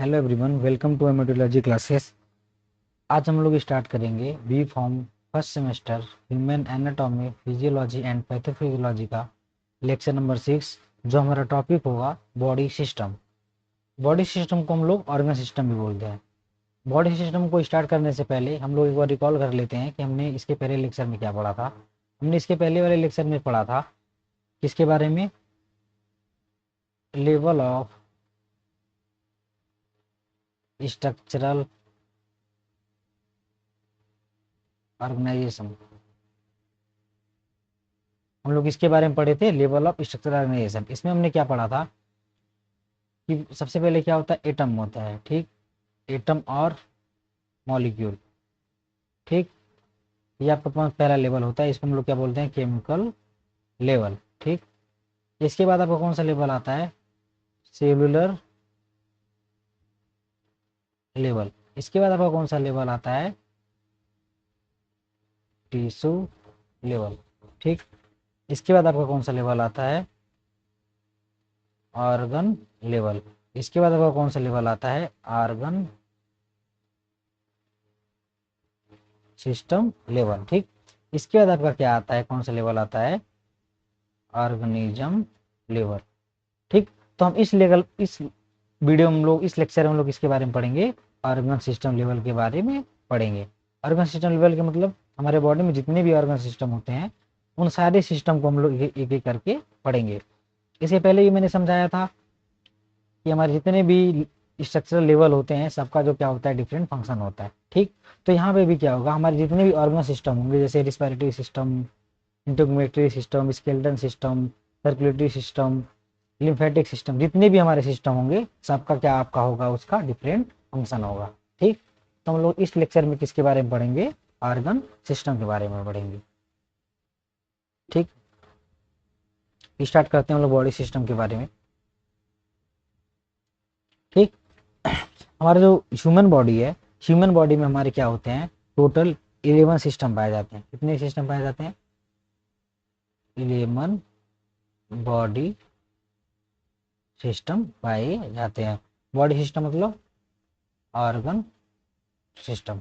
Hello everyone, welcome to haematology classes. आज हम लोग स्टार्ट करेंगे B Pharm first semester human anatomy physiology and pathophysiology का lecture number 6, जो हमारा टॉपिक होगा बॉडी सिस्टम। बॉडी सिस्टम को हम लोग ऑर्गन सिस्टम भी बोलते हैं। बॉडी सिस्टम को स्टार्ट करने से पहले हम लोग एक बार रिकॉल कर लेते हैं कि हमने इसके पहले लेक्चर में क्या पढ़ा था। हमने इसके पहले वाले लेक्चर में पढ़ा था किसके बारे में, लेवल ऑफ स्ट्रक्चरल ऑर्गेनाइजेशन। हम लोग इसके बारे में पढ़े थे, लेवल ऑफ स्ट्रक्चरल ऑर्गेनाइजेशन। इसमें हमने क्या पढ़ा था कि सबसे पहले क्या होता है, एटम होता है। ठीक, एटम और मॉलिक्यूल। ठीक, ये आपका पास पहला लेवल होता है, इसको हम लोग क्या बोलते हैं, केमिकल लेवल। ठीक, इसके बाद आपका कौन सा लेवल आता है, सेलुलर लेवल। इसके बाद आपका कौन सा लेवल आता है, टिश्यू लेवल। ठीक, इसके बाद आपका कौन सा लेवल आता है, ऑर्गन लेवल। इसके बाद आपका कौन सा लेवल आता है, ऑर्गन सिस्टम लेवल। ठीक, इसके बाद आपका क्या आता है, कौन सा लेवल आता है, ऑर्गेनिज्म लेवल। ठीक, तो हम इस वीडियो में हम लोग, इस लेक्चर में हम लोग इसके बारे में पढ़ेंगे, ऑर्गन सिस्टम लेवल के बारे में पढ़ेंगे। ऑर्गन सिस्टम लेवल के मतलब हमारे बॉडी में जितने भी ऑर्गन सिस्टम होते हैं उन सारे सिस्टम को हम लोग एक एक करके पढ़ेंगे। इससे पहले ही मैंने समझाया था कि हमारे जितने भी स्ट्रक्चरल लेवल होते हैं सबका जो क्या होता है, डिफरेंट फंक्शन होता है। ठीक, तो यहाँ पे भी क्या होगा, हमारे जितने भी ऑर्गन सिस्टम होंगे जैसे respiratory system, integratory system, skeleton system, circulatory system, lymphatic system, जितने भी हमारे सिस्टम होंगे सबका क्या आपका होगा, उसका डिफरेंट फंक्शन होगा। ठीक, तो हम लोग इस लेक्चर में किसके बारे में पढ़ेंगे, ऑर्गन सिस्टम के बारे में पढ़ेंगे। ठीक, स्टार्ट करते हैं हम लोग बॉडी सिस्टम के बारे में। ठीक, हमारा जो ह्यूमन बॉडी है, ह्यूमन बॉडी में हमारे क्या होते हैं, टोटल 11 सिस्टम पाए जाते हैं। कितने सिस्टम पाए जाते हैं, 11 बॉडी सिस्टम पाए जाते हैं। बॉडी सिस्टम मतलब ऑर्गन सिस्टम।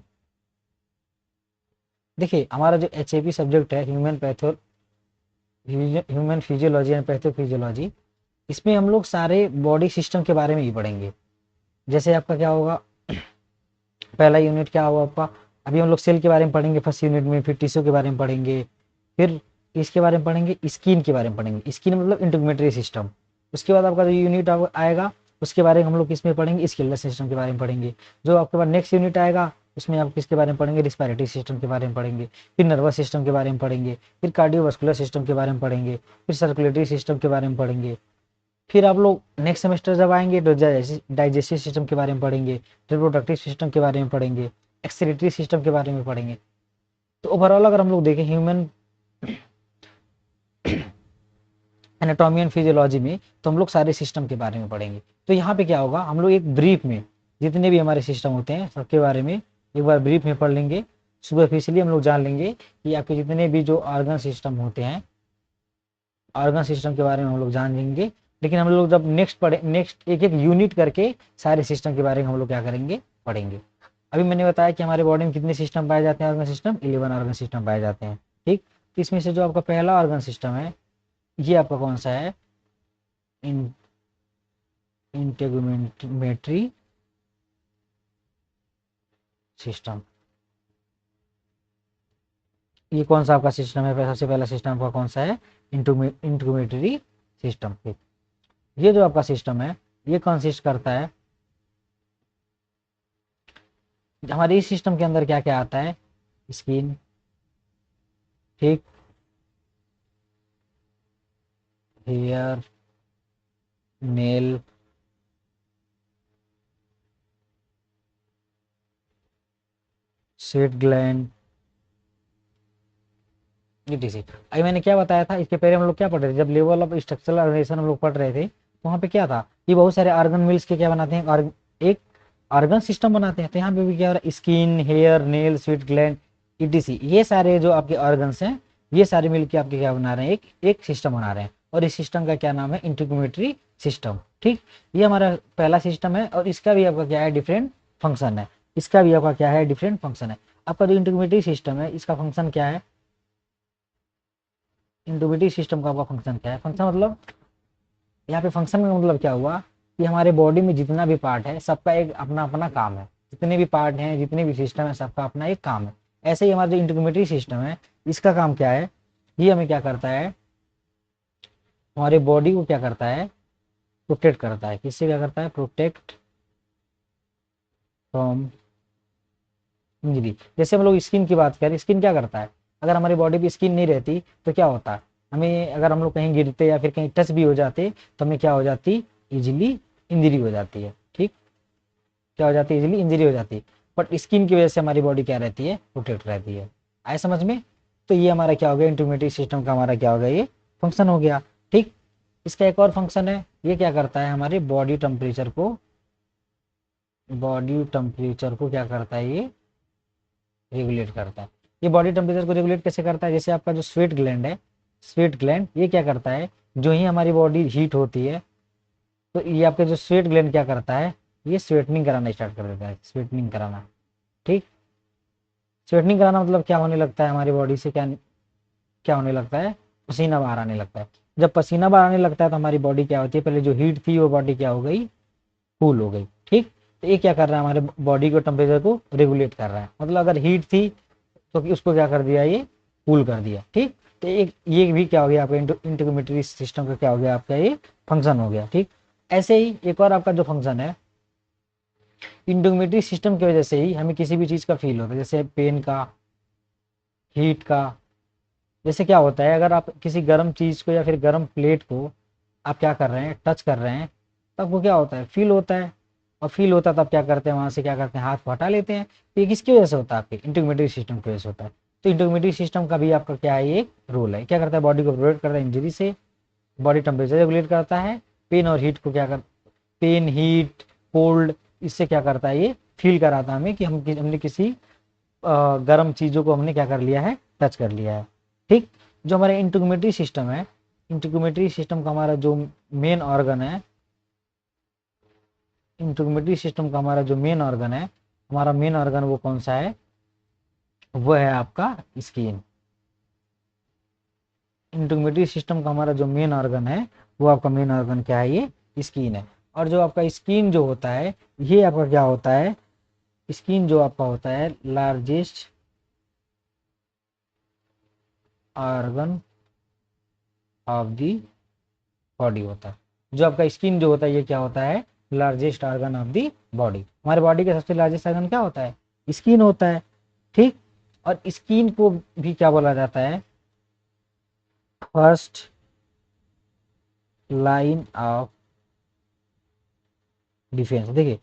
देखिए हमारा जो HAP सब्जेक्ट है, ह्यूमन फिजियोलॉजी एंड पैथोफिजियोलॉजी, इसमें हम लोग सारे बॉडी सिस्टम के बारे में ही पढ़ेंगे। जैसे आपका क्या होगा, पहला यूनिट क्या होगा आपका, अभी हम लोग सेल के बारे में पढ़ेंगे फर्स्ट यूनिट में, फिर टिश्यू के बारे में पढ़ेंगे, फिर इसके बारे में पढ़ेंगे, स्किन के बारे में पढ़ेंगे, स्किन मतलब इंटीग्रेटरी सिस्टम। उसके बाद आपका जो यूनिट आएगा उसके बारे में हम लोग किसमें पढ़ेंगे, स्केलेटल सिस्टम के बारे में पढ़ेंगे। जो आपके पास नेक्स्ट यूनिट आएगा उसमें आप किसके बारे में पढ़ेंगे, रिस्पिरेटरी सिस्टम के बारे में पढ़ेंगे, फिर नर्वस सिस्टम के बारे में पढ़ेंगे, फिर कार्डियोवास्कुलर सिस्टम के बारे में पढ़ेंगे, फिर सर्कुलेटरी सिस्टम के बारे में पढ़ेंगे। फिर आप लोग नेक्स्ट सेमेस्टर जब आएंगे तो डाइजेस्टिव सिस्टम के बारे में पढ़ेंगे, रिप्रोडक्टिव सिस्टम के बारे में पढ़ेंगे, एक्सक्रीटरी सिस्टम के बारे में पढ़ेंगे। तो ओवरऑल अगर हम लोग देखें ह्यूमन एनाटॉमी एंड फिजियोलॉजी में, तो हम लोग सारे सिस्टम के बारे में पढ़ेंगे। तो यहाँ पे क्या होगा, हम लोग एक ब्रीफ में जितने भी हमारे सिस्टम होते हैं सबके बारे में एक बार ब्रीफ में पढ़ लेंगे। सुपरफिशियली हम लोग जान लेंगे कि आपके जितने भी जो ऑर्गन सिस्टम होते हैं, ऑर्गन सिस्टम के बारे में हम लोग जान लेंगे। लेकिन हम लोग जब नेक्स्ट एक एक यूनिट करके सारे सिस्टम के बारे में हम लोग क्या करेंगे, पढ़ेंगे। अभी मैंने बताया कि हमारे बॉडी में कितने सिस्टम पाए जाते हैं, ऑर्गन सिस्टम 11 ऑर्गन सिस्टम पाए जाते हैं। ठीक, तो इसमें से जो आपका पहला ऑर्गन सिस्टम है ये आपका कौन सा है, इंटीग्रेटरी सिस्टम। ये कौन सा आपका सिस्टम है, सबसे पहला सिस्टम आपका कौन सा है, इंटीग्रेटरी सिस्टम। ये जो आपका सिस्टम है ये कंसिस्ट करता है, हमारे इस सिस्टम के अंदर क्या क्या आता है, स्किन, ठीक, hair, nail, sweat gland, etc। अभी मैंने क्या बताया था, इसके पहले हम लोग क्या पढ़ रहे थे, जब लेवल ऑफ स्ट्रक्चरल ऑर्गेनाइजेशन हम लोग पढ़ रहे थे तो वहाँ पे क्या था कि बहुत सारे ऑर्गन मिल्स के क्या बनाते हैं, एक ऑर्गन सिस्टम बनाते हैं। तो यहाँ पे भी क्या हो रहा है, skin, hair, nail, sweet gland, etc, ये सारे जो आपके ऑर्गन्स हैं ये सारे मिलके आपके क्या बना रहे हैं, एक सिस्टम बना रहे हैं। और इस सिस्टम का क्या नाम है, इंटीग्रेटरी सिस्टम। ठीक, ये हमारा पहला सिस्टम है और इसका भी आपका क्या है, डिफरेंट फंक्शन है। इसका भी आपका क्या है, डिफरेंट फंक्शन है। आपका जो इंटीग्रेटरी सिस्टम है इसका फंक्शन क्या है, इंटीग्रेटरी सिस्टम का आपका फंक्शन क्या है, फंक्शन मतलब यहाँ पे फंक्शन का मतलब क्या हुआ कि हमारे बॉडी में जितना भी पार्ट है सबका एक अपना अपना काम है, जितने भी पार्ट हैं जितने भी सिस्टम है सबका अपना एक काम है। ऐसे ही हमारा जो इंटीग्रेटरी सिस्टम है इसका काम क्या है, ये हमें क्या करता है, हमारे बॉडी को क्या करता है, प्रोटेक्ट करता है। किससे क्या करता है, प्रोटेक्ट फ्रॉम इंजरी। जैसे हम लोग स्किन की बात करें, स्किन क्या करता है, अगर हमारी बॉडी पे स्किन नहीं रहती तो क्या होता है, हमें अगर हम लोग कहीं गिरते या फिर कहीं टच भी हो जाते तो हमें क्या हो जाती, इजिली इंजरी हो जाती है। ठीक, क्या हो जाती है, इजिली इंजरी हो जाती है। बट स्किन की वजह से हमारी बॉडी क्या रहती है, प्रोटेक्ट रहती है। आए समझ में। तो ये हमारा क्या हो गया, इंटीग्रेटरी सिस्टम का हमारा क्या हो गया, ये फंक्शन हो गया। ठीक, इसका एक और फंक्शन है, ये क्या करता है, हमारे बॉडी टेम्परेचर को क्या करता है, ये रेगुलेट करता है। ये बॉडी टेम्परेचर को रेगुलेट कैसे करता है, जैसे आपका जो स्वेट ग्लैंड है, स्वेट ग्लैंड ये क्या करता है, जो ही हमारी बॉडी हीट होती है तो ये आपके जो स्वेट ग्लैंड क्या करता है, ये स्वेटनिंग कराना स्टार्ट कर देता है, स्वेटनिंग कराना। ठीक, स्वेटनिंग कराना मतलब क्या होने लगता है, हमारी बॉडी से क्या क्या होने लगता है, पसीना बाहर आने लगता है। जब पसीना बाहर आने लगता है तो हमारी बॉडी क्या होती है, पहले जो हीट थी वो बॉडी क्या हो गई, कूल हो गई। ठीक, तो ये क्या कर रहा है, हमारे बॉडी को टेम्परेचर को रेगुलेट कर रहा है। मतलब अगर हीट थी तो उसको क्या कर दिया, ये कूल कर दिया। ठीक, तो एक ये भी क्या हो गया आपका इंटीग्रेटरी सिस्टम का क्या हो गया, आपका ये फंक्शन हो गया। ठीक, ऐसे ही एक और आपका जो फंक्शन है, इंटीग्रेटरी सिस्टम की वजह से ही हमें किसी भी चीज का फील होता है, जैसे पेन का, हीट का। जैसे क्या होता है, अगर आप किसी गर्म चीज को या फिर गर्म प्लेट को आप क्या कर रहे हैं, टच कर रहे हैं, तब वो क्या होता है, फील होता है। और फील होता है तब क्या करते हैं, वहां से क्या करते हैं, हाथ को हटा लेते हैं। तो ये किसकी वजह से होता है, आपके इंटीग्रेटरी सिस्टम की वजह से होता है। तो इंटीग्रेटरी सिस्टम का भी आपका क्या है, एक रोल है, क्या करता है, बॉडी को प्रोटेक्ट करता है इंजरी से, बॉडी टेम्परेचर रेगुलेट करता है, पेन और हीट को क्या कर, पेन हीट कोल्ड, इससे क्या करता है, ये फील कराता है हमें कि हमने किसी गर्म चीजों को हमने क्या कर लिया है, टच कर लिया है। ठीक, जो हमारे इंटीग्रेटरी सिस्टम है, इंटीग्रेटरी सिस्टम का हमारा जो मेन ऑर्गन है, इंटीग्रेटरी सिस्टम का हमारा जो मेन ऑर्गन है, हमारा मेन ऑर्गन वो कौन सा है, वो है आपका स्किन। इंटीग्रेटरी सिस्टम का हमारा जो मेन ऑर्गन है, वो आपका मेन ऑर्गन क्या है, ये स्किन है। और जो आपका स्किन जो होता है, ये आपका क्या होता है, स्किन जो आपका होता है largest organ of the body होता है। जो आपका स्किन जो होता है ये क्या होता है, largest organ of the body. हमारे बॉडी का सबसे लार्जेस्ट ऑर्गन क्या होता है, स्किन होता है। ठीक, और स्किन को भी क्या बोला जाता है, फर्स्ट लाइन ऑफ डिफेंस। देखिए,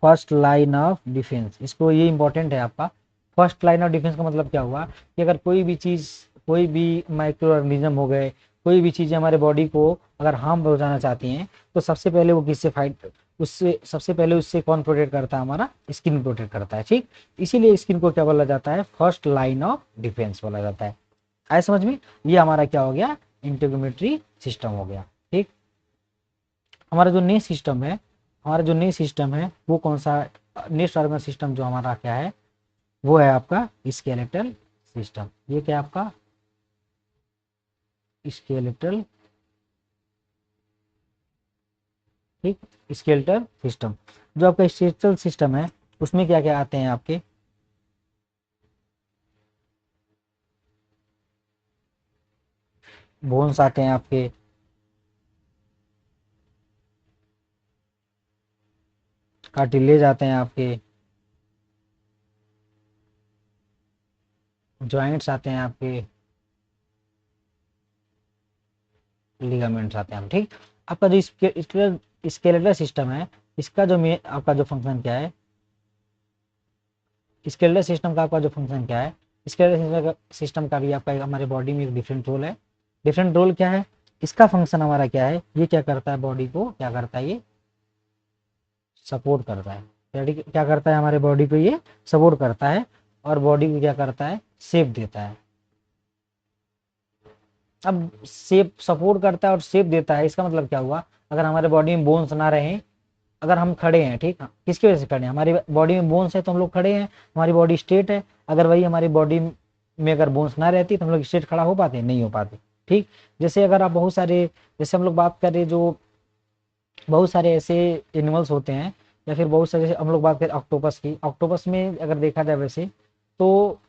फर्स्ट लाइन ऑफ डिफेंस, इसको ये इंपॉर्टेंट है आपका। फर्स्ट लाइन ऑफ डिफेंस का मतलब क्या हुआ कि अगर कोई भी चीज, कोई भी माइक्रो ऑर्गेनिज्म हो गए, कोई भी चीजें हमारे बॉडी को अगर हार्म पहुंचाना चाहती हैं तो सबसे पहले वो किससे फाइट, उससे सबसे पहले उससे कौन प्रोटेक्ट करता है, हमारा स्किन प्रोटेक्ट करता है। ठीक, इसीलिए स्किन को क्या बोला जाता है, फर्स्ट लाइन ऑफ डिफेंस बोला जाता है। आए समझ में। ये हमारा क्या हो गया, इंटीग्रेटरी सिस्टम हो गया। ठीक, हमारा जो नेक्स्ट सिस्टम है, हमारा जो नेक्स्ट सिस्टम है वो कौन सा, नेक्स्ट ऑर्गन सिस्टम जो हमारा क्या है, वो है आपका स्केलेटल सिस्टम। ये क्या है आपका, स्केलेटल। ठीक, स्केलेटल सिस्टम। जो आपका स्केलेटल सिस्टम है उसमें क्या क्या आते हैं आपके, बोन्स आते हैं आपके, कार्टिलेज आते हैं आपके, जॉइंट्स आते हैं आपके, लिगामेंट्स आते हैं। ठीक, आपका जो स्केलेटल सिस्टम है, इसका जो आपका जो फंक्शन क्या है, स्केलेटल सिस्टम का आपका जो फंक्शन क्या है, स्केलेटल सिस्टम का भी आपका हमारे बॉडी में एक डिफरेंट रोल है। डिफरेंट रोल क्या है, इसका फंक्शन हमारा क्या है, ये क्या करता है, बॉडी को क्या करता है, ये सपोर्ट करता है। क्या करता है, हमारे बॉडी को ये सपोर्ट करता है और बॉडी को क्या करता है, शेप देता है। अब शेप सपोर्ट करता है और शेप देता है, इसका मतलब क्या हुआ, अगर हमारे बॉडी में बोन्स ना रहे, अगर हम खड़े हैं, ठीक, किसकी वजह से खड़े हैं, हमारी बॉडी में बोन्स है तो हम लोग खड़े हैं, हमारी बॉडी स्ट्रेट है। अगर वही हमारी बॉडी में अगर बोन्स ना रहती तो हम लोग स्ट्रेट खड़ा हो पाते, नहीं हो पाते। ठीक, जैसे अगर आप बहुत सारे, जैसे हम लोग बात करें जो बहुत सारे ऐसे एनिमल्स होते हैं, या फिर बहुत सारे, हम लोग बात करें ऑक्टोपस की, ऑक्टोपस में अगर देखा जाए वैसे तो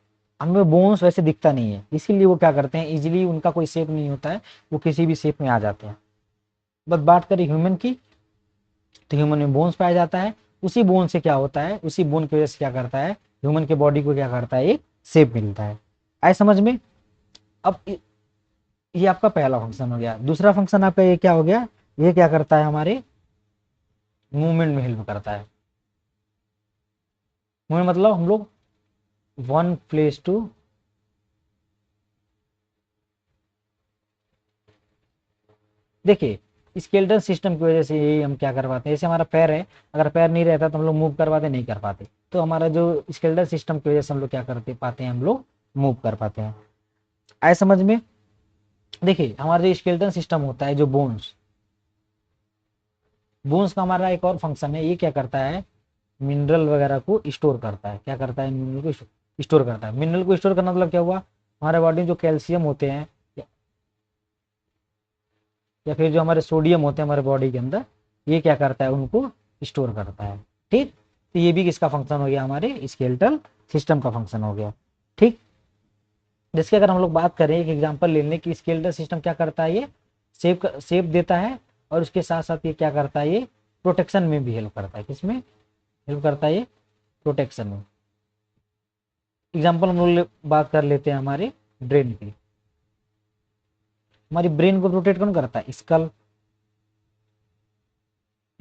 हमें बोन्स वैसे दिखता नहीं है, इसीलिए वो क्या करते हैं, इजीली उनका कोई शेप नहीं होता है, वो किसी भी शेप में आ जाते हैं। बस बात करें ह्यूमन की, तो ह्यूमन में बोन्स पाया जाता है, उसी बोन से क्या होता है, उसी बोन की वजह से क्या करता है, ह्यूमन के बॉडी को क्या करता है, एक शेप मिलता है। आए समझ में। अब ये आपका पहला फंक्शन हो गया। दूसरा फंक्शन आपका ये क्या हो गया, ये क्या करता है, हमारे मूवमेंट में हेल्प करता है। मूवमेंट मतलब हम लोग वन प्लेस टू, देखिए स्केलेटल सिस्टम की वजह से यही हम क्या कर पाते हैं, जैसे हमारा पैर है, अगर पैर नहीं रहता तो हम लोग मूव करवाते नहीं कर पाते, तो हमारा जो स्केलेटल सिस्टम की वजह से हम लोग क्या करते पाते हैं, हम लोग मूव कर पाते हैं। आए समझ में। देखिए हमारा जो स्केलेटल सिस्टम होता है, जो बोन्स, बोन्स का हमारा एक और फंक्शन है, ये क्या करता है, मिनरल वगैरह को स्टोर करता है। क्या करता है, मिनरल को स्टोर करता है। मिनरल को स्टोर करना मतलब क्या हुआ, हमारे बॉडी में जो कैल्शियम होते हैं, या फिर जो हमारे सोडियम होते हैं हमारे बॉडी के अंदर, ये क्या करता है, उनको स्टोर करता है। ठीक, तो ये भी किसका फंक्शन हो गया, हमारे स्केलेटल सिस्टम का फंक्शन हो गया। ठीक, जिसके अगर हम लोग बात करें, एक एग्जांपल ले लें कि स्केलेटल सिस्टम क्या करता है, ये शेप देता है, और उसके साथ साथ ये क्या करता है, ये प्रोटेक्शन में भी हेल्प करता है। किसमें हेल्प करता है, ये प्रोटेक्शन में। एग्जाम्पल हम लोग बात कर लेते हैं हमारे ब्रेन की। हमारी ब्रेन को प्रोटेक्ट कौन करता है, स्कल।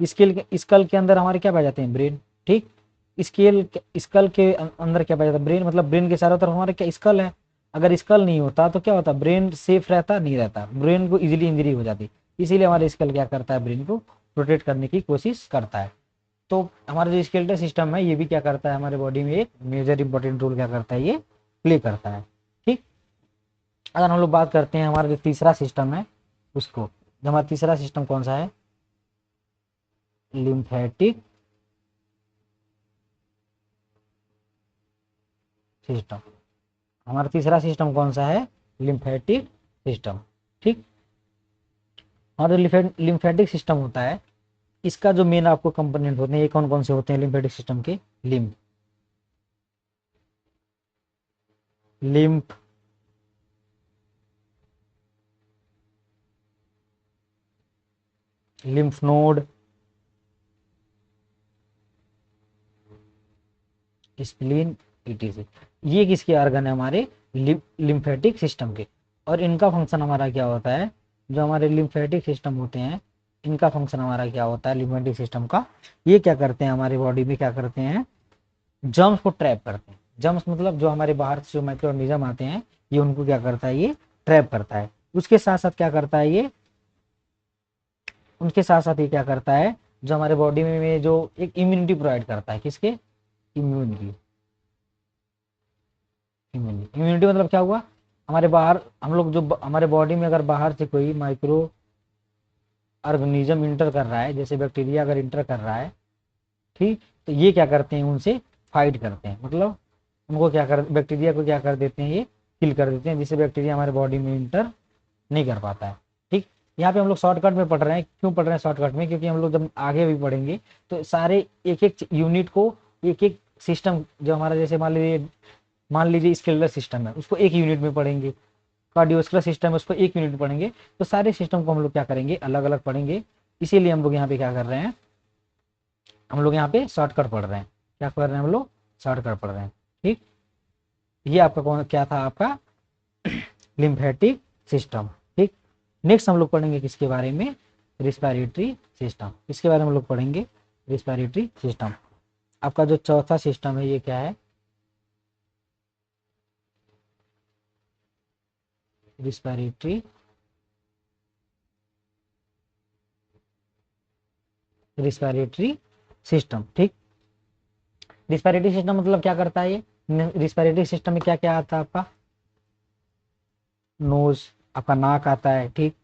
स्कल के अंदर हमारे क्या पाए जाते हैं, ब्रेन। ठीक, स्केल स्कल के अंदर क्या पाया जाता है, ब्रेन। मतलब ब्रेन के चारों तरफ हमारे क्या स्कल है। अगर स्कल नहीं होता तो क्या होता, ब्रेन सेफ रहता नहीं रहता, ब्रेन को इजीली इंजरी हो जाती। इसीलिए हमारे स्कल क्या करता है, ब्रेन को प्रोटेक्ट करने की कोशिश करता है। तो हमारा जो स्केलेटल सिस्टम है, ये भी क्या करता है, हमारे बॉडी में एक मेजर इंपॉर्टेंट रोल क्या करता है, ये प्ले करता है। ठीक, अगर हम लोग बात करते हैं हमारा जो तीसरा सिस्टम है उसको, जो हमारा तीसरा सिस्टम कौन सा है, लिम्फेटिक सिस्टम। हमारा तीसरा सिस्टम कौन सा है, लिम्फेटिक सिस्टम। ठीक, और लिम्फेटिक सिस्टम होता है, इसका जो मेन आपको कंपोनेंट होते हैं, ये कौन कौन से होते हैं लिम्फेटिक सिस्टम के, lymph, lymph, lymph node, spleen, etc. ये किसके ऑर्गन है, हमारे लिम्फेटिक सिस्टम के। और इनका फंक्शन हमारा क्या होता है, जो हमारे लिम्फेटिक सिस्टम होते हैं, इनका फंक्शन हमारा क्या होता है, लिम्फेटिक सिस्टम का, ये क्या करते हैं, हमारे बॉडी में क्या करते हैं, जर्म्स को ट्रैप करते हैं। जर्म्स मतलब जो हमारे बाहर से जो माइक्रो ऑर्गेनिज्म आते हैं, ये उनको क्या करता है, ये ट्रैप करता है। उसके साथ साथ क्या करता है, ये उनके साथ साथ ये क्या करता है, जो हमारे बॉडी में जो एक इम्यूनिटी प्रोवाइड करता है, किसके, इम्यूनिटी। इम्यूनिटी मतलब क्या हुआ, हमारे बाहर हम लोग जो हमारे बॉडी में अगर बाहर से कोई माइक्रो ऑर्गेनिज्म इंटर कर रहा है, जैसे बैक्टीरिया अगर इंटर कर रहा है, ठीक, तो ये क्या करते हैं, उनसे फाइट करते हैं। मतलब उनको क्या कर, बैक्टीरिया को क्या कर देते हैं, ये किल कर देते हैं, जिससे बैक्टीरिया हमारे बॉडी में इंटर नहीं कर पाता है। ठीक, यहाँ पे हम लोग शॉर्टकट में पढ़ रहे हैं, क्यों पढ़ रहे हैं शॉर्टकट में, क्योंकि हम लोग जब आगे भी पढ़ेंगे तो सारे एक एक यूनिट को, एक एक सिस्टम जो हमारा, जैसे मान लीजिए स्केलर सिस्टम है, उसको एक यूनिट में पढ़ेंगे, कार्डियोस्कुलर सिस्टम है उसको एक यूनिट पढ़ेंगे, तो सारे सिस्टम को हम लोग क्या करेंगे, अलग अलग पढ़ेंगे। इसीलिए हम लोग यहाँ पे क्या कर रहे हैं, हम लोग यहाँ पे शॉर्टकट पढ़ रहे हैं। क्या कर रहे हैं हम लोग, शॉर्टकट पढ़ रहे हैं। ठीक, ये आपका कौन क्या था, आपका लिम्फेटिक सिस्टम। ठीक, नेक्स्ट हम लोग पढ़ेंगे किसके बारे में, रिस्पायरेटरी सिस्टम। इसके बारे में हम लोग पढ़ेंगे, रिस्पायरेटरी सिस्टम। आपका जो चौथा सिस्टम है, ये क्या है, रिस्पायरेटरी रिस्पायरेटरी सिस्टम। ठीक, रिस्पायरेटरी सिस्टम मतलब क्या करता है, ये रिस्पायरेटरी सिस्टम में क्या क्या आता है आपका, नोज, आपका नाक आता है, ठीक,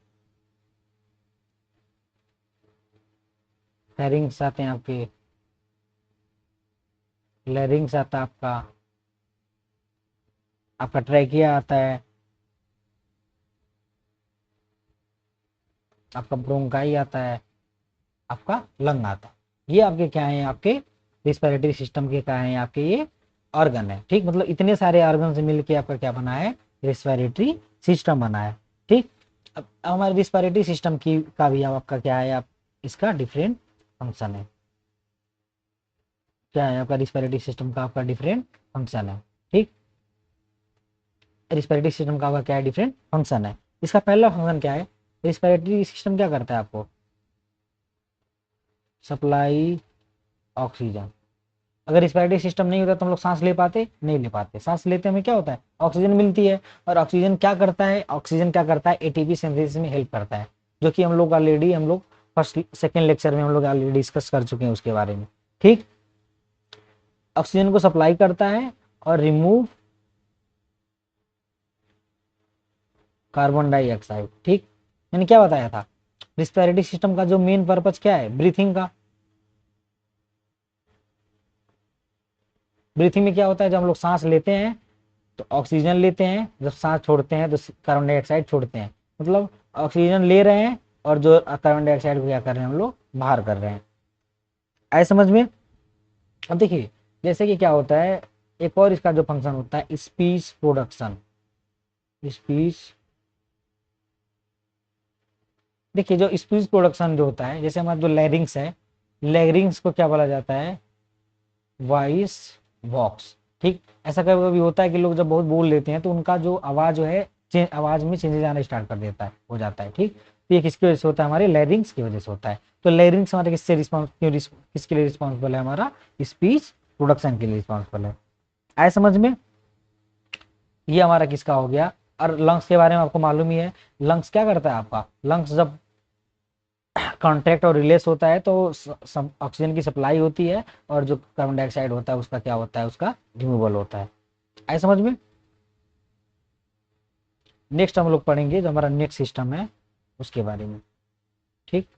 फेरिंग्स आते हैं आपके, लेरिंग्स आता है आपका, आपका ट्रैकिया आता है, आपका ब्रोंकाई आता है, आपका लंग आता है। ये आपके क्या है, आपके रिस्पिरेटरी सिस्टम के क्या है, आपके ये ऑर्गन है, ठीक। मतलब इतने सारे ऑर्गन से मिलके आपका क्या बना है, रिस्पिरेटरी सिस्टम बना है, ठीक। अब हमारे रिस्पिरेटरी सिस्टम की का भी आपका क्या है, आप इसका डिफरेंट फंक्शन है, क्या है आपका रिस्पिरेटरी सिस्टम का, आपका डिफरेंट फंक्शन है, ठीक। रिस्पिरेटरी सिस्टम का आपका क्या है, डिफरेंट फंक्शन है। इसका पहला फंक्शन क्या है, रिस्पिरेटरी सिस्टम क्या करता है आपको, सप्लाई ऑक्सीजन। अगर रिस्पिरेटरी सिस्टम नहीं होता तो हम लोग सांस ले पाते, नहीं ले पाते। सांस लेते हमें क्या होता है, ऑक्सीजन मिलती है, और ऑक्सीजन क्या करता है, ऑक्सीजन क्या करता है, एटीपी सिंथेसिस में हेल्प करता है, जो कि हम लोग फर्स्ट सेकेंड लेक्चर में हम लोग ऑलरेडी डिस्कस कर चुके हैं उसके बारे में, ठीक। ऑक्सीजन को सप्लाई करता है और रिमूव कार्बन डाइऑक्साइड, ठीक। मैंने क्या बताया था, रिस्पिरेटरी सिस्टम का जो मेन पर्पज क्या है, ब्रीथिंग का। ब्रीथिंग में क्या होता है, जब हम लोग सांस लेते हैं तो ऑक्सीजन लेते हैं, जब सांस छोड़ते हैं तो कार्बन डाइऑक्साइड छोड़ते हैं। मतलब ऑक्सीजन ले रहे हैं और जो कार्बन डाइऑक्साइड को क्या कर रहे हैं, हम लोग बाहर कर रहे हैं। आए समझ में। अब देखिए जैसे कि क्या होता है, एक और इसका जो फंक्शन होता है, स्पीच प्रोडक्शन। स्पीच, देखिए जो स्पीच प्रोडक्शन जो होता है, जैसे हमारा जो लैरिंग्स है, लैरिंग्स को क्या बोला जाता है, वॉइस बॉक्स, ठीक। ऐसा कभी कभी होता है कि लोग जब बहुत बोल लेते हैं तो उनका जो आवाज जो है, आवाज में चेंजेस आना स्टार्ट कर देता है, हो जाता है, ठीक। तो ये किसकी वजह से होता है, हमारे लैरिंग्स की वजह से होता है। तो लैरिंग्स हमारे किसके लिए रिस्पॉन्सिबल है, हमारा स्पीच प्रोडक्शन के लिए रिस्पॉन्सिबल है। आए समझ में। ये हमारा किसका हो गया। और लंग्स के बारे में आपको मालूम ही है, लंग्स क्या करता है आपका, लंग्स जब कॉन्ट्रैक्ट और रिलीज होता है तो ऑक्सीजन की सप्लाई होती है, और जो कार्बन डाइऑक्साइड होता है उसका क्या होता है, उसका रिमूवल होता है। आए समझ में। नेक्स्ट हम लोग पढ़ेंगे जो हमारा नेक्स्ट सिस्टम है उसके बारे में, ठीक।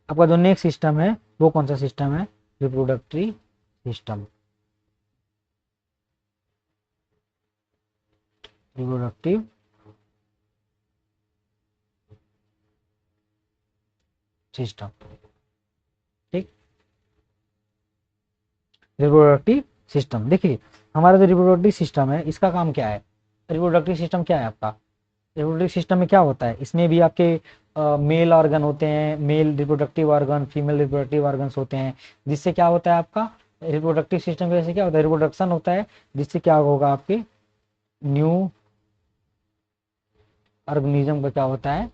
आपका जो नेक्स्ट सिस्टम है वो कौन सा सिस्टम है, रिप्रोडक्टरी सिस्टम। रिप्रोडक्टिव सिस्टम, ठीक। रिप्रोडक्टिव सिस्टम, देखिए हमारा जो रिप्रोडक्टिव सिस्टम है इसका काम क्या है। रिप्रोडक्टिव सिस्टम क्या है आपका, रिप्रोडक्टिव सिस्टम में क्या होता है, इसमें भी आपके मेल ऑर्गन होते हैं, male reproductive organ, female reproductive organs होते हैं, जिससे क्या होता है आपका रिप्रोडक्टिव सिस्टम की वजह से क्या होता है, रिप्रोडक्शन होता है, जिससे क्या होगा आपके न्यू ऑर्गेनिज्म का क्या होता है,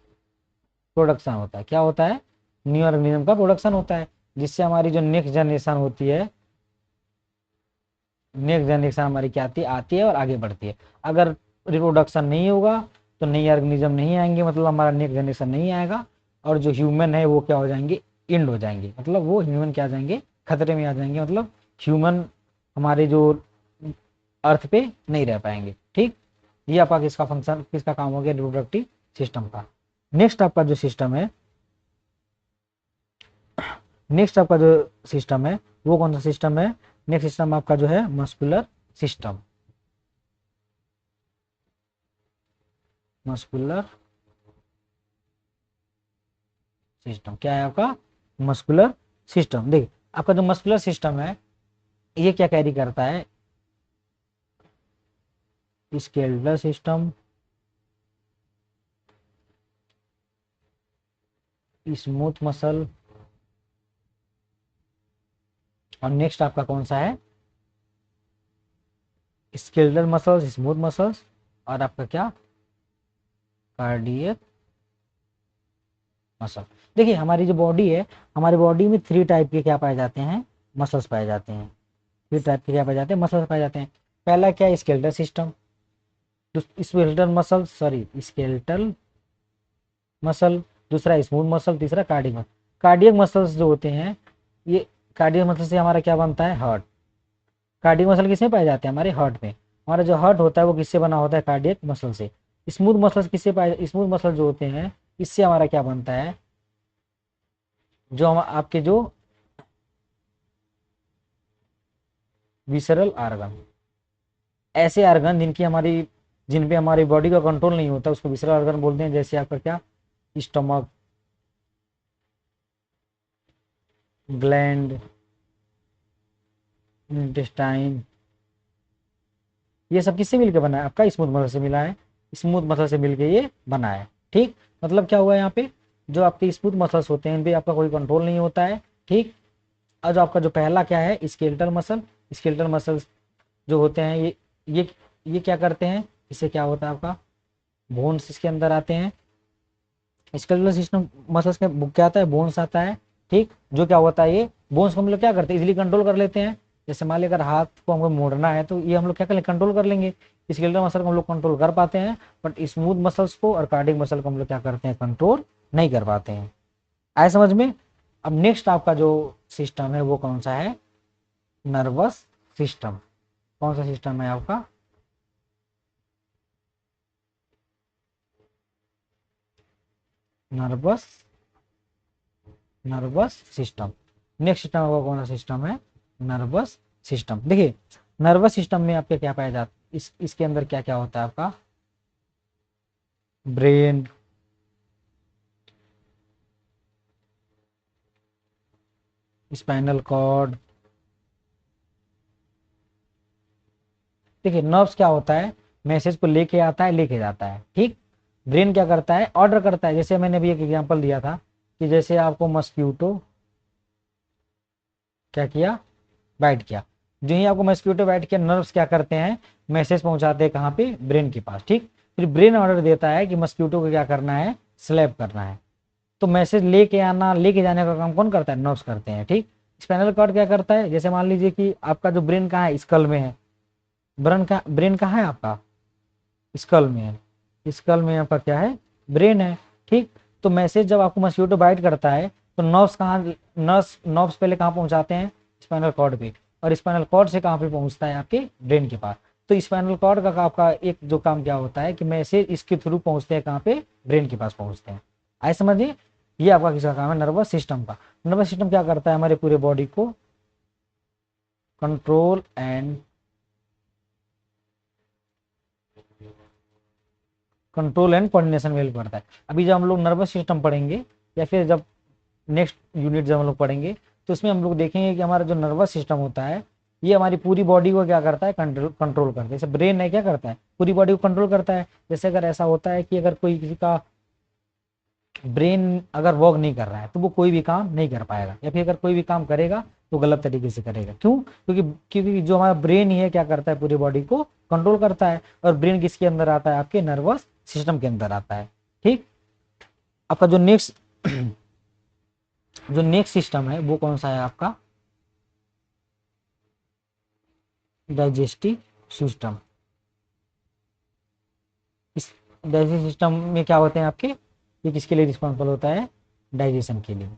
प्रोडक्शन होता है। क्या होता है, न्यू ऑर्गेनिज्म का प्रोडक्शन होता है, जिससे हमारी जो नेक्स्ट जनरेशन होती है, नेक्स्ट जनरेशन हमारी क्या आती है और आगे बढ़ती है। अगर रिप्रोडक्शन नहीं होगा तो नई ऑर्गेनिज्म नहीं आएंगे, मतलब हमारा नेक्स्ट जनरेशन नहीं आएगा, और जो ह्यूमन है वो क्या हो जाएंगे, इंड हो जाएंगे, मतलब वो ह्यूमन क्या आ जाएंगे, खतरे में आ जाएंगे, मतलब ह्यूमन हमारे जो अर्थ पे नहीं रह पाएंगे, ठीक। ये आपका किसका फंक्शन, किसका काम हो गया, रिप्रोडक्टिव सिस्टम का। नेक्स्ट आपका जो सिस्टम है, नेक्स्ट आपका जो सिस्टम है वो कौन सा सिस्टम है, नेक्स्ट सिस्टम आपका जो है मस्कुलर सिस्टम। मस्कुलर सिस्टम क्या है आपका, मस्कुलर सिस्टम। देखिए आपका जो मस्कुलर सिस्टम है ये क्या कैरी करता है, स्केलेटल सिस्टम, स्मूथ मसल, और नेक्स्ट आपका कौन सा है, स्केलेटल मसल्स, स्मूथ मसल्स, और आपका क्या, कार्डियक मसल। देखिए हमारी जो बॉडी है, हमारी बॉडी में 3 टाइप के क्या पाए जाते हैं, मसल्स पाए जाते हैं। 3 टाइप के क्या पाए जाते हैं, मसल्स पाए जाते हैं। पहला क्या है, skeletal system, skeletal muscle, sorry skeletal muscle, दूसरा स्मूथ मसल, तीसरा कार्डियक मसल। कार्डियक मसल्स जो होते हैं, ये कार्डियक मसल से हमारा क्या बनता है, हार्ट। कार्डियक मसल किसमें पाए जाते हैं, हमारे हार्ट में। हमारा जो हार्ट होता है वो किससे बना होता है, कार्डियक मसल से। स्मूथ मसल्स किससे पाए, स्मूथ मसल जो होते हैं इससे हमारा क्या बनता है, जो हम आपके जो विसरल आर्गन, ऐसे आर्गन जिन पे हमारी बॉडी का कंट्रोल नहीं होता उसको विसरल आर्गन बोलते हैं। जैसे आपका क्या, स्टमक, ग्लैंड, इंटेस्टाइन, ये सब किससे मिलकर बना है, आपका स्मूथ मसल से मिला है, स्मूथ मसल से मिलकर ये बना है। ठीक, मतलब क्या हुआ यहाँ पे, जो आपके स्मूथ मसल्स होते हैं इन पे आपका कोई कंट्रोल नहीं होता है। ठीक, और जो आपका जो पहला क्या है, स्केलेटल मसल, स्केलेटल मसल्स जो होते हैं ये ये क्या करते हैं, इससे क्या होता है आपका, बोन्स इसके अंदर आते हैं। स्केलेटल सिस्टम मसल्स के क्या आता है, बोन्स आता है। ठीक, जो क्या होता है, ये बोन्स को हम लोग क्या करते हैं, इजिली कंट्रोल कर लेते हैं। जैसे मान लिया अगर हाथ को हमको मोड़ना है तो ये हम लोग क्या कर कंट्रोल कर लेंगे, स्केलेटल मसल को हम लोग कंट्रोल कर पाते हैं, बट स्मूथ मसल्स को और कार्डियक मसल को हम लोग क्या करते हैं, कंट्रोल नहीं कर पाते हैं। आए समझ में। अब नेक्स्ट आपका जो सिस्टम है वो कौन सा है, नर्वस सिस्टम। कौन सा सिस्टम है आपका, nervous nervous system. Next system आपका कौन सा सिस्टम है, नर्वस सिस्टम। देखिए नर्वस सिस्टम में आपके क्या पाया जाता है, इसके अंदर क्या क्या होता है आपका, ब्रेन, स्पाइनल कॉर्ड। देखिए नर्व्स क्या होता है, मैसेज को लेके आता है लेके जाता है। ठीक, ब्रेन क्या करता है, ऑर्डर करता है। जैसे मैंने अभी एक एग्जांपल दिया था कि जैसे आपको मस्क्यूटो क्या किया, बाइट किया, जो ही आपको मस्क्यूटो बाइट किया, नर्व्स क्या करते हैं, मैसेज पहुंचाते हैं कहाँ पे, ब्रेन के पास। ठीक, फिर ब्रेन ऑर्डर देता है कि मस्क्यूटो को क्या करना है, स्लैप करना है। तो मैसेज लेके आना लेके जाने का काम कौन करता है, नर्व्स करते हैं। ठीक, स्पाइनल कॉर्ड क्या करता है, जैसे मान लीजिए कि आपका जो ब्रेन कहाँ है, स्कल में है। ब्रेन कहाँ है आपका, स्कल में है। स्कल में आपका क्या है, ब्रेन है। ठीक, तो मैसेज जब आपको मस्क्यूटो बाइट करता है तो नर्व्स पहले कहाँ पहुंचाते हैं, स्पाइनल कॉर्ड पे, और स्पाइनल कॉर्ड से कहाँ पे पहुंचता है, आपके ब्रेन के पास। तो स्पाइनल कॉर्ड का आपका एक जो काम क्या होता है कि मैसेज इसके थ्रू पहुंचते हैं कहाँ पे, ब्रेन के पास पहुंचते हैं। आए समझिए, ये आपका किसका काम है, नर्वस सिस्टम का। नर्वस सिस्टम क्या करता है, हमारे पूरे बॉडी को कंट्रोल एंड कोऑर्डिनेशन में हेल्प करता है। अभी जब हम लोग नर्वस सिस्टम पढ़ेंगे या फिर जब नेक्स्ट यूनिट जब हम लोग पढ़ेंगे तो इसमें हम लोग देखेंगे कि हमारा जो नर्वस सिस्टम होता है ये हमारी पूरी बॉडी को क्या करता है, कंट्रोल करता है। जैसे ब्रेन है क्या करता है, पूरी बॉडी को कंट्रोल करता है। जैसे अगर ऐसा होता है कि अगर कोई किसी का ब्रेन अगर वर्क नहीं कर रहा है तो वो कोई भी काम नहीं कर पाएगा, या फिर अगर कोई भी काम करेगा तो गलत तरीके से करेगा। क्यों, क्योंकि जो हमारा ब्रेन ही है क्या करता है, पूरी बॉडी को कंट्रोल करता है। और ब्रेन किसके अंदर आता है, आपके नर्वस सिस्टम के अंदर आता है। ठीक, आपका जो नेक्स्ट सिस्टम है वो कौन सा है आपका, डाइजेस्टिव सिस्टम। इस डाइजेस्टिव सिस्टम में क्या होते हैं आपके, ये किसके लिए रिस्पॉन्सिबल होता है, डाइजेशन के लिए।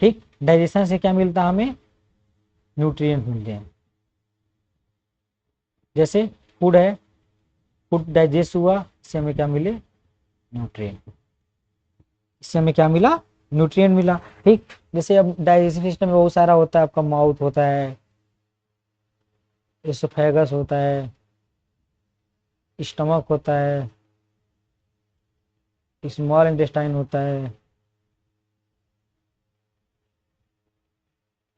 ठीक, डाइजेशन से क्या मिलता है हमें, न्यूट्रिएंट मिलते हैं। जैसे फूड है, फूड डाइजेस्ट हुआ, इससे हमें क्या मिले, न्यूट्रिएंट। इससे हमें क्या मिला, न्यूट्रिएंट मिला। ठीक, जैसे अब डाइजेशन सिस्टम में बहुत सारा होता है, आपका माउथ होता है, एसोफेगस होता है, स्टमक होता है, स्मॉल इंटेस्टाइन होता है,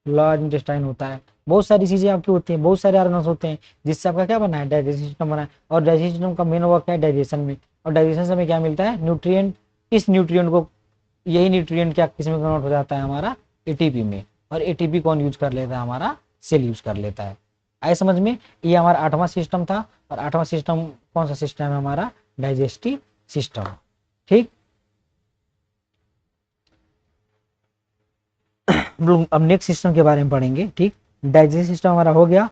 लार्ज इंटेस्टाइन होता है। बहुत सारी चीजें आपकी होती हैं, बहुत सारे ऑर्गन्स होते हैं जिससे आपका क्या बना है, डाइजेशन सिस्टम बना है। और डाइजेशन सिस्टम का मेन वर्क है डाइजेशन में। और डाइजेशन से हमें क्या मिलता है, न्यूट्रिएंट। इस न्यूट्रिएंट को, यही न्यूट्रिएंट क्या किस में कन्वर्ट हो जाता है, हमारा एटीपी में। और एटीपी कौन यूज कर लेता है, हमारा सेल यूज कर लेता है। आए समझ में, ये हमारा 8वां सिस्टम था। और 8वां सिस्टम कौन सा सिस्टम है, हमारा डाइजेस्टिव सिस्टम। ठीक, हम लोग अब नेक्स्ट सिस्टम के बारे में पढ़ेंगे। ठीक, डाइजेस्टिव सिस्टम हमारा हो गया।